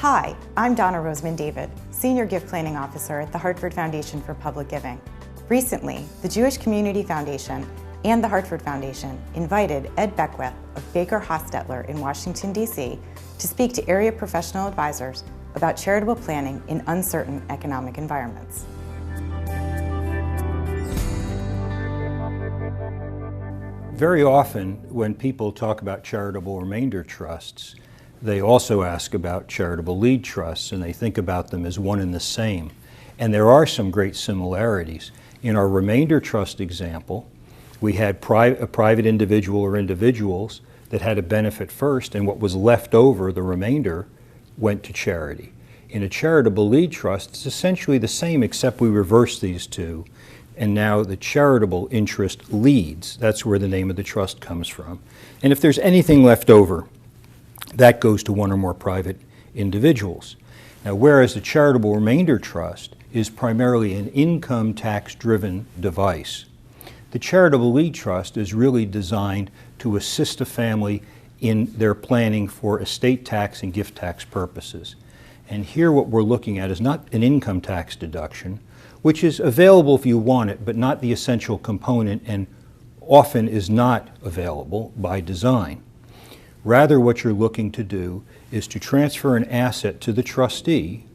Hi, I'm Donna Roseman David, Senior Gift Planning Officer at the Hartford Foundation for Public Giving. Recently, the Jewish Community Foundation and the Hartford Foundation invited Ed Beckwith of Baker Hostetler in Washington, D.C. to speak to area professional advisors about charitable planning in uncertain economic environments. Very often when people talk about charitable remainder trusts, they also ask about charitable lead trusts, and they think about them as one and the same. And there are some great similarities. In our remainder trust example, we had a private individual or individuals that had a benefit first, and what was left over, the remainder, went to charity. In a charitable lead trust, it's essentially the same, except we reverse these two, and now the charitable interest leads. That's where the name of the trust comes from. And if there's anything left over, that goes to one or more private individuals. Now, whereas the charitable remainder trust is primarily an income tax-driven device, the charitable lead trust is really designed to assist a family in their planning for estate tax and gift tax purposes. And here what we're looking at is not an income tax deduction, which is available if you want it, but not the essential component and often is not available by design. Rather, what you're looking to do is to transfer an asset to the trustee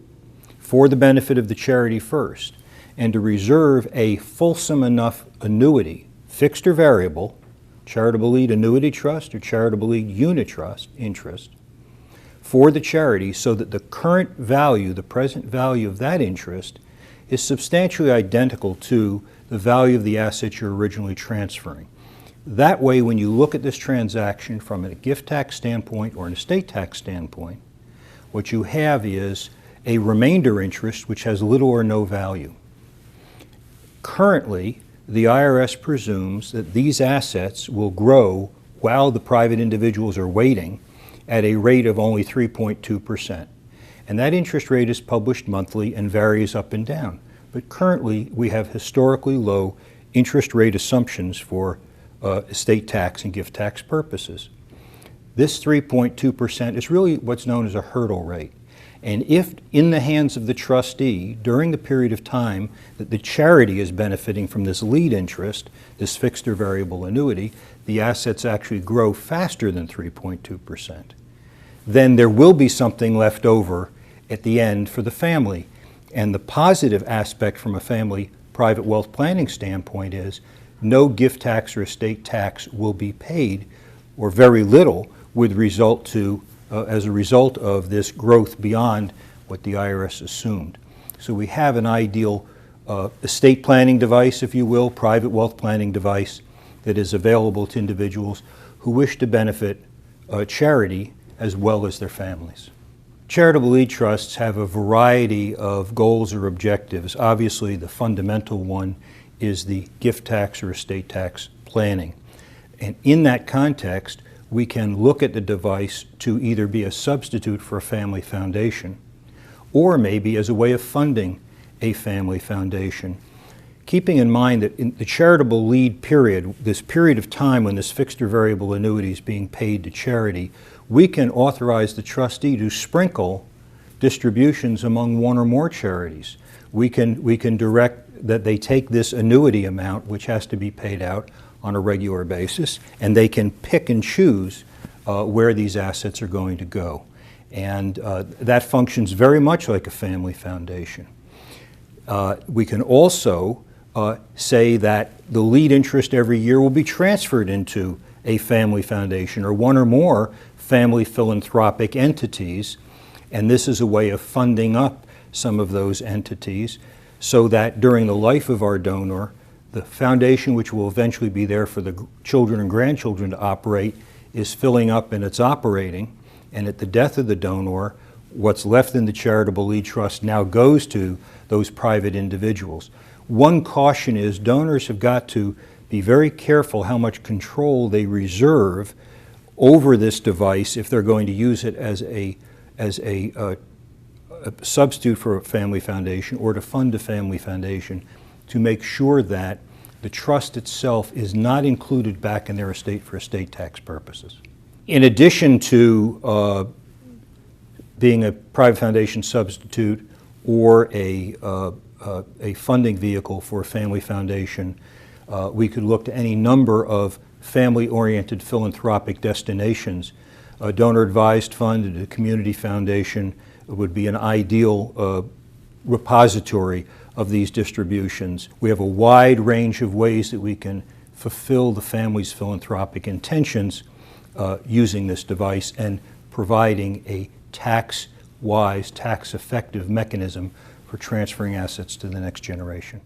for the benefit of the charity first, and to reserve a fulsome enough annuity, fixed or variable, charitable lead annuity trust or charitable lead unit trust interest, for the charity so that the current value, the present value of that interest, is substantially identical to the value of the asset you're originally transferring. That way, when you look at this transaction from a gift tax standpoint or an estate tax standpoint, what you have is a remainder interest which has little or no value. Currently, the IRS presumes that these assets will grow while the private individuals are waiting at a rate of only 3.2%. And that interest rate is published monthly and varies up and down. But currently, we have historically low interest rate assumptions for estate tax and gift tax purposes. This 3.2% is really what's known as a hurdle rate. And if in the hands of the trustee, during the period of time that the charity is benefiting from this lead interest, this fixed or variable annuity, the assets actually grow faster than 3.2%. Then there will be something left over at the end for the family. And the positive aspect from a family private wealth planning standpoint is no gift tax or estate tax will be paid, or very little, as a result of this growth beyond what the IRS assumed. So we have an ideal estate planning device, if you will, private wealth planning device that is available to individuals who wish to benefit charity as well as their families. Charitable lead trusts have a variety of goals or objectives. Obviously, the fundamental one is the gift tax or estate tax planning. And in that context, we can look at the device to either be a substitute for a family foundation or maybe as a way of funding a family foundation. Keeping in mind that in the charitable lead period, this period of time when this fixed or variable annuity is being paid to charity, we can authorize the trustee to sprinkle distributions among one or more charities. We can direct that they take this annuity amount, which has to be paid out on a regular basis, and they can pick and choose where these assets are going to go. And that functions very much like a family foundation. We can also say that the lead interest every year will be transferred into a family foundation or one or more family philanthropic entities, and this is a way of funding up some of those entities so that during the life of our donor, the foundation, which will eventually be there for the children and grandchildren to operate, is filling up and it's operating, and at the death of the donor, what's left in the charitable lead trust now goes to those private individuals. One caution is donors have got to be very careful how much control they reserve over this device if they're going to use it as a substitute for a family foundation or to fund a family foundation, to make sure that the trust itself is not included back in their estate for estate tax purposes. In addition to being a private foundation substitute or a funding vehicle for a family foundation. We could look to any number of family-oriented philanthropic destinations. A donor-advised fund and a community foundation would be an ideal repository of these distributions. We have a wide range of ways that we can fulfill the family's philanthropic intentions using this device and providing a tax-wise, tax-effective mechanism for transferring assets to the next generation.